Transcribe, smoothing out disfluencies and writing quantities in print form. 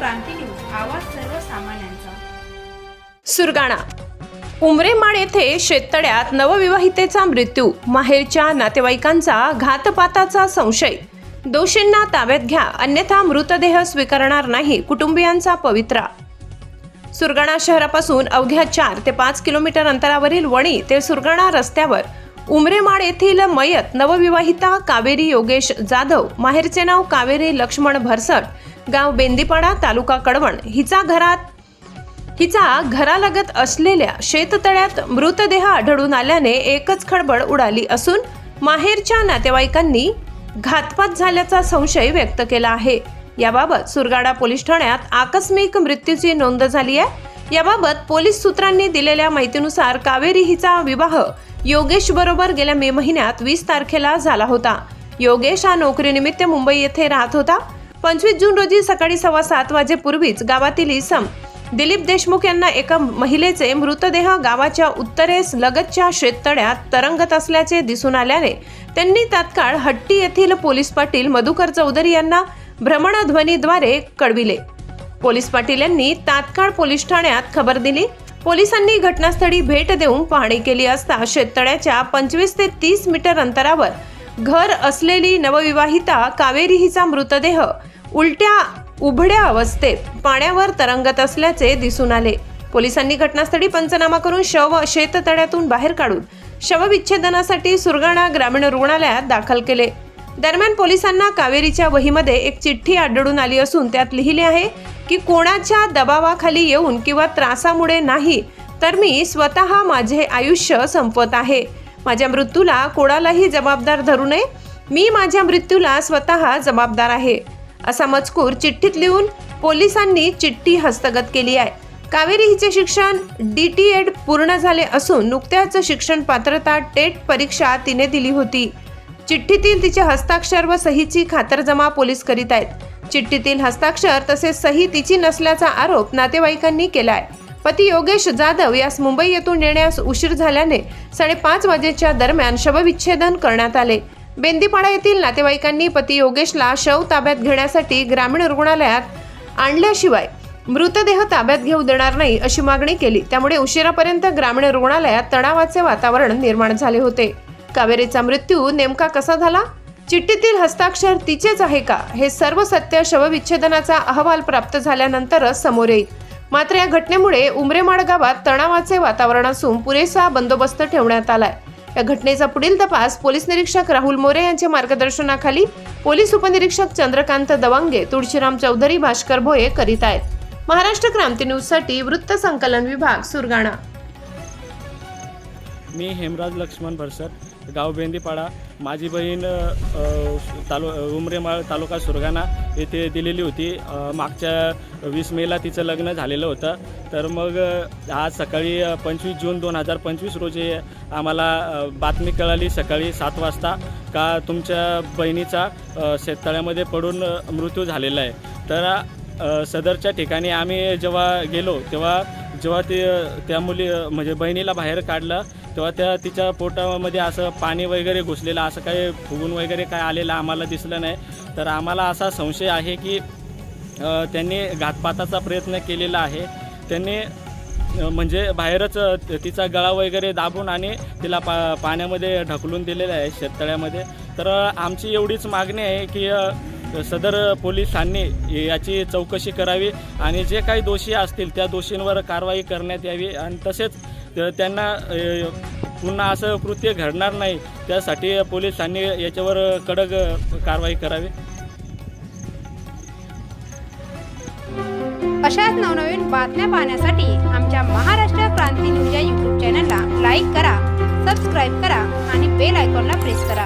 क्रांती news, आवाज सर्वसामान्यांचा। सुरगाणा उमरेमाळ येथे शेततळ्यात नवविवाहितेचा मृत्यू, माहेरच्या नातेवाईकांचा घातपाताचा संशय। दोषींना ताब्यात घ्या, अन्यथा मृतदेह स्वीकारणार नाही, कुटुंबियांचा पवित्रा। सुरगाणा शहरापासून अवघ्या 4 ते 5 किलोमीटर अंतरावरील वणी ते सुरगाणा रस्त्यावर उमरेमाळ येथील मयत नवविवाहिता कावेरी योगेश जाधव, माहेरचे नाव कावेरी लक्ष्मण भरसट, गाव बेंदीपाडा, तालुका कडवण, हिचा घरालगत असलेल्या शेततळ्यात मृतदेह आढळून आल्याने एकच खळबळ उडाली असून माहेरच्या नातेवाईकांनी घातपात झाल्याचा संशय व्यक्त केला आहे। याबाबत सुरगाणा पोलीस ठाण्यात आकस्मिक मृत्यूची नोंद झाली आहे। याबाबत पोलीस सूत्रांनी दिलेल्या माहितीनुसार कावेरी हिचा विवाह योगेश बरोबर गेल्या मे महिन्यात 20 तारखेला झाला होता। योगेश हा नोकरीनिमित्त मुंबई येथे राहत होता। 25 जून रोजी सकाळी 7:15 वाजेपूर्वीच गावातील इसम दिलीप देशमुख यांना एका महिलेचे मृतदेह गावाच्या उत्तरेस लगतच्या शेततळ्यात तरंगत असल्याचे दिसून आल्याने त्यांनी तात्काळ हट्टी येथील पोलीस पाटील मधुकर चौधरी यांना भ्रमणध्वनीद्वारे कळविले। पोलीस पाटील यांनी तात्काळ पोलीस ठाण्यात खबर दिली। पोलिसांनी घटनास्थळी भेट देऊन पाहणी केली असता शेततळ्याच्या 25 ते 30 मीटर अंतरावर घर असलेली नवविवाहिता कावेरी हिचा मृतदेह उघड्या अवस्थेत पाण्यावर तरंगत असल्याचे दिसून आले। पोलिसांनी घटनास्थळी पंचनामा करून शव शेततळ्यातून बाहेर काढून शवविच्छेदनासाठी सुरगाणा ग्रामीण रुग्णालयात दाखल केले। दरम्यान पोलिसांना कावेरीच्या वहीमध्ये एक चिठ्ठी आढळून आली असून त्यात लिहिले आहे की कोणाच्या दबावाखाली येऊन किंवा त्रासामुळे नाही, तर मी स्वतः माझे आयुष्य संपवत आहे। माझ्या मृत्यूला कोणालाही जबाबदार धरू नये, मी माझ्या मृत्यूला स्वतः जबाबदार आहे, असा मजकूर चिठ्ठीत लिहून पोलिसांनी चिठ्ठी हस्तगत केली आहे। कावेरी हिचे शिक्षण DTED पूर्ण झाले असून नुकत्याच शिक्षण पात्रता टेट परीक्षा तिने दिली होती। चिठ्ठीतील तिचे हस्ताक्षर व सहीची खातरजमा पोलीस करीत आहेत। चिठ्ठीतील हस्ताक्षर तसेच सही तिची नसल्याचा आरोप नातेवाईकांनी केला आहे। पती योगेश जाधव यास मुंबई येथून नेण्यास उशीर झाल्याने 5:30 वाजेच्या दरम्यान शवविच्छेदन करण्यात आले। बेंदीपाडा येथील नातेवाईकांनी पती योगेशला शव ताब्यात घेण्यासाठी ग्रामीण रुग्णालयात आणल्याशिवाय मृतदेह ताब्यात घेऊ देणार नाही अशी मागणी केली। त्यामुळे उशिरापर्यंत ग्रामीण रुग्णालयात तणावाचे वातावरण निर्माण झाले होते। कावेरीचा मृत्यू नेमका कसा झाला, चिठ्ठीतील हस्ताक्षर तिचेच आहे का, हे सर्व सत्य शवविच्छेदनाचा अहवाल प्राप्त झाल्यानंतरच समोर येईल। मात्र या घटनेमुळे उमरेमाळ गावात तणावाचे वातावरण असून पुरेसा बंदोबस्त ठेवण्यात आलाय। या घटनेचा पुढील तपास पोलीस निरीक्षक राहुल मोरे यांच्या मार्गदर्शनाखाली पोलीस उपनिरीक्षक चंद्रकांत दवांगे, तुळशीराम चौधरी, भास्कर भोये करीत आहेत। महाराष्ट्र क्रांती न्यूज साठी वृत्त संकलन विभाग, सुरगाणा। मी हेमराज लक्ष्मण भरसट, गाव बेंदीपाडा। माझी बहीण उमरेमाळ तालुका सुरगाणा येथे दिलेली होती। मागच्या 20 मेला तिचं लग्न झालेलं होतं। तर मग आज सकाळी 25 जून 2025 रोजी आम्हाला बातमी कळाली सकाळी 7 वाजता का तुमच्या बहिणीचा शेततळ्यामध्ये पडून मृत्यू झालेला आहे। तर सदरच्या ठिकाणी आम्ही जेव्हा गेलो जेव्हा त्या मुली म्हणजे बहिणीला बाहेर काढलं तेव्हा तिच्या पोटामध्ये असं पाणी वगैरे घुसलेलं, असं काही फुगून वगैरे काय आलेलं आम्हाला दिसलं नाही। तर आम्हाला असा संशय आहे की त्यांनी घातपाताचा प्रयत्न केलेला आहे। त्यांनी म्हणजे बाहेरच तिचा गळा वगैरे दाबून आणि तिला पाण्यामध्ये ढकलून दिलेलं आहे शेततळ्यामध्ये। तर आमची एवढीच मागणी आहे की सदर पोलिसांनी याची चौकशी करावी आणि जे काही दोषी असतील त्या दोषींवर कारवाई करण्यात यावी आणि तसेच त्यांना पुन्हा असं कृत्य घडणार नाही त्यासाठी पोलिसांनी याच्यावर कडक कारवाई करावी। अशाच नवनवीन बातम्या पाहण्यासाठी आमच्या महाराष्ट्र क्रांती न्यूज या YouTube चॅनलला लाईक करा, सबस्क्राईब करा आणि बेल आयकॉनला प्रेस करा।